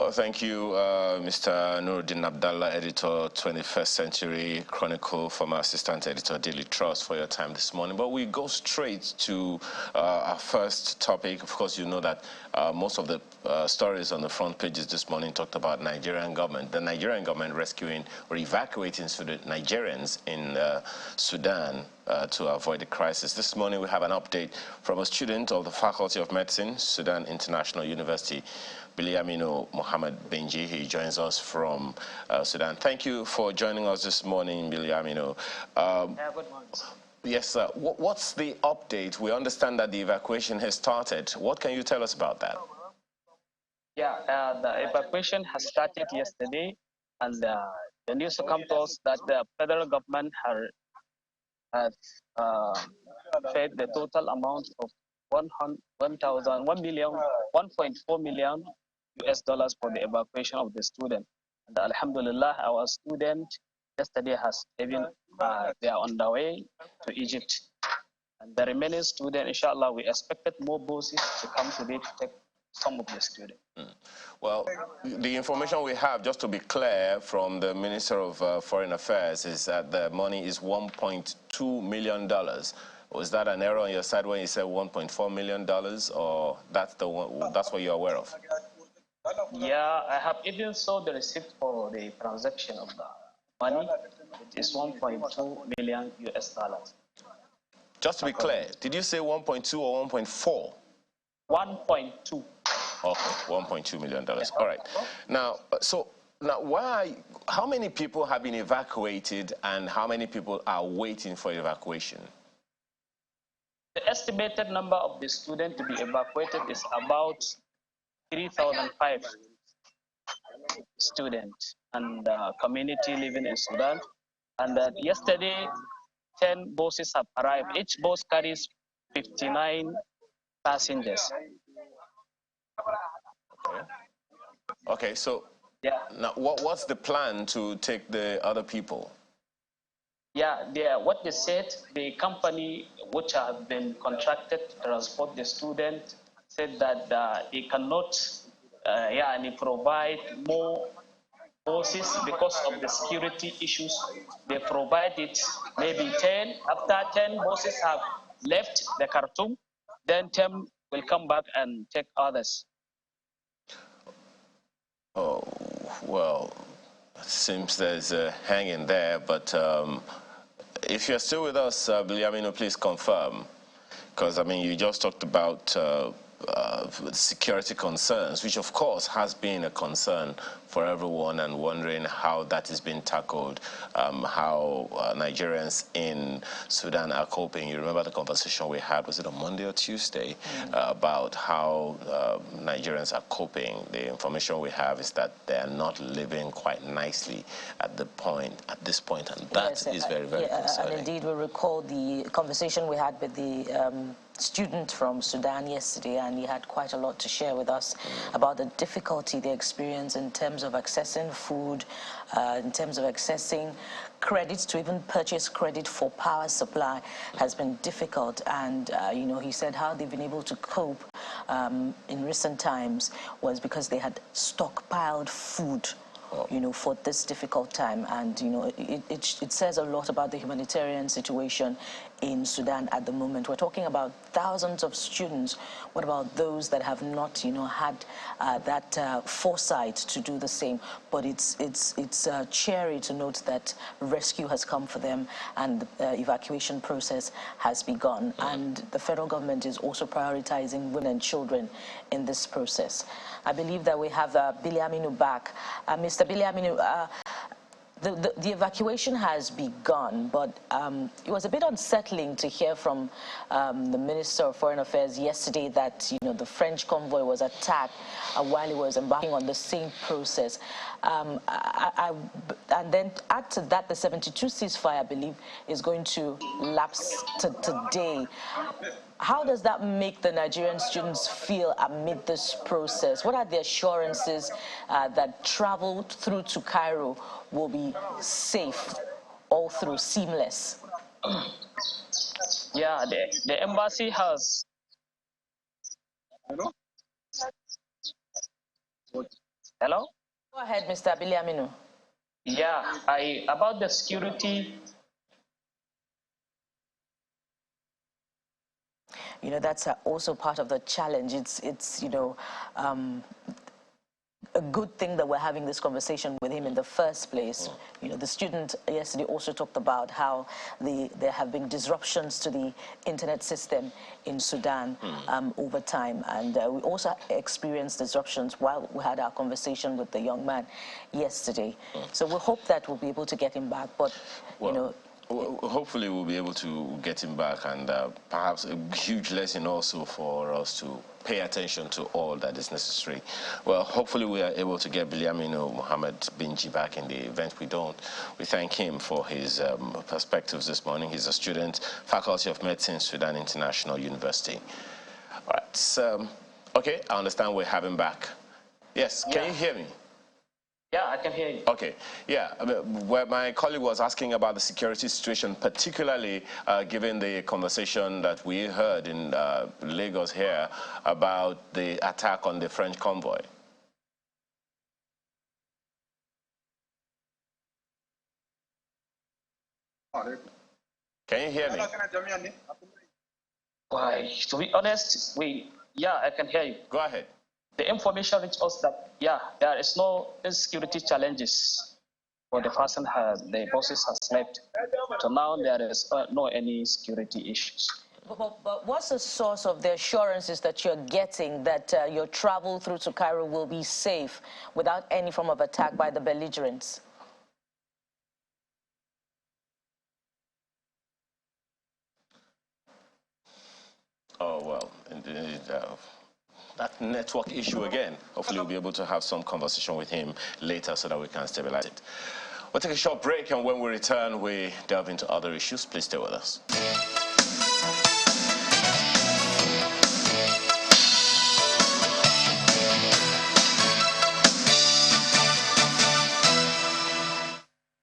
Well, thank you, Mr. Nuruddin Abdallah, editor, 21st Century Chronicle, former assistant editor, Daily Trust, for your time this morning. But we go straight to our first topic. Of course, you know that most of the stories on the front pages this morning talked about Nigerian government, the Nigerian government rescuing or evacuating Nigerians in Sudan to avoid the crisis. This morning, we have an update from a student of the Faculty of Medicine, Sudan International University, Biliamino Mohammed Benji. He joins us from Sudan. Thank you for joining us this morning, Biliamino. Good morning. Yes, sir. What's the update? We understand that the evacuation has started. What can you tell us about that? Yeah, the evacuation has started yesterday, and the news comes to us that the federal government has paid the total amount of 1.4 million US dollars for the evacuation of the student. And Alhamdulillah, our student yesterday has even they are on the way to Egypt. And the remaining student, inshallah, we expected more buses to come today to take some of the students. Well, the information we have, just to be clear, from the Minister of Foreign Affairs is that the money is $1.2 million. Was that an error on your side when you said $1.4 million, or that's what you're aware of? Yeah, I have even saw the receipt for the transaction of the money. It is 1.2 million US dollars. Just to be clear, did you say 1.2 or 1.4? 1.2. Okay, $1.2 million. All right. Now, how many people have been evacuated and how many people are waiting for evacuation? The estimated number of the students to be evacuated is about 3,005 students and community living in Sudan. And yesterday, 10 buses have arrived. Each bus carries 59 passengers. Okay, so yeah. Now, what's the plan to take the other people? Yeah, what they said, the company which have been contracted to transport the student said that they cannot provide more buses because of the security issues. They provided maybe 10. After 10 buses have left the Khartoum, then 10 will come back and take others. Oh, well, it seems there's a hanging there, but if you're still with us, Biliamino, please confirm. Because, I mean, you just talked about security concerns, which of course has been a concern for everyone, and wondering how that is being tackled, how Nigerians in Sudan are coping. You remember the conversation we had, was it on Monday or Tuesday, about how Nigerians are coping. The information we have is that they are not living quite nicely at this point, and that is very, very concerning. And indeed, we recall the conversation we had with the student from Sudan yesterday, and he had quite a lot to share with us about the difficulty they experience in terms of accessing food, in terms of accessing credits, to even purchase credit for power supply has been difficult. And he said how they've been able to cope in recent times was because they had stockpiled food for this difficult time. And, it says a lot about the humanitarian situation in Sudan at the moment. We're talking about thousands of students. What about those that have not, had that foresight to do the same? But it's cheery to note that rescue has come for them and the evacuation process has begun. And the federal government is also prioritizing women and children in this process. I believe that we have Biliamino back. Mr. Biliamino, the evacuation has begun, but it was a bit unsettling to hear from the Minister of Foreign Affairs yesterday that the French convoy was attacked while it was embarking on the same process. And then add to that, the 72 ceasefire, I believe, is going to lapse today. How does that make the Nigerian students feel amid this process? What are the assurances that travel through to Cairo will be safe, all through, seamless? Yeah, the embassy has. Hello? Go ahead, Mr. Biliaminu. Yeah, about the security. You know, that's also part of the challenge. It's a good thing that we're having this conversation with him in the first place. You know, the student yesterday also talked about how there have been disruptions to the internet system in Sudan over time, and we also experienced disruptions while we had our conversation with the young man yesterday. So we hope that we'll be able to get him back, but you know. Hopefully we'll be able to get him back, and perhaps a huge lesson also for us to pay attention to all that is necessary. Well, hopefully we are able to get Biliaminu Mohammed Binji back in the event. We don't. We thank him for his perspectives this morning. He's a student, Faculty of Medicine, Sudan International University. All right. So, okay, I understand we have him back. Yes, can you hear me? Yeah, I can hear you. Okay, yeah. Where my colleague was asking about the security situation, particularly given the conversation that we heard in Lagos here about the attack on the French convoy. Can you hear me? Why, to be honest, I can hear you. Go ahead. The information reached us that, there is no insecurity challenges for the person the bosses has left. So now there is no any security issues. But what's the source of the assurances that you're getting that your travel through to Cairo will be safe without any form of attack by the belligerents? Oh, well, indeed. That network issue again. Hopefully we'll be able to have some conversation with him later so that we can stabilize it. We'll take a short break, and when we return, we delve into other issues. Please stay with us.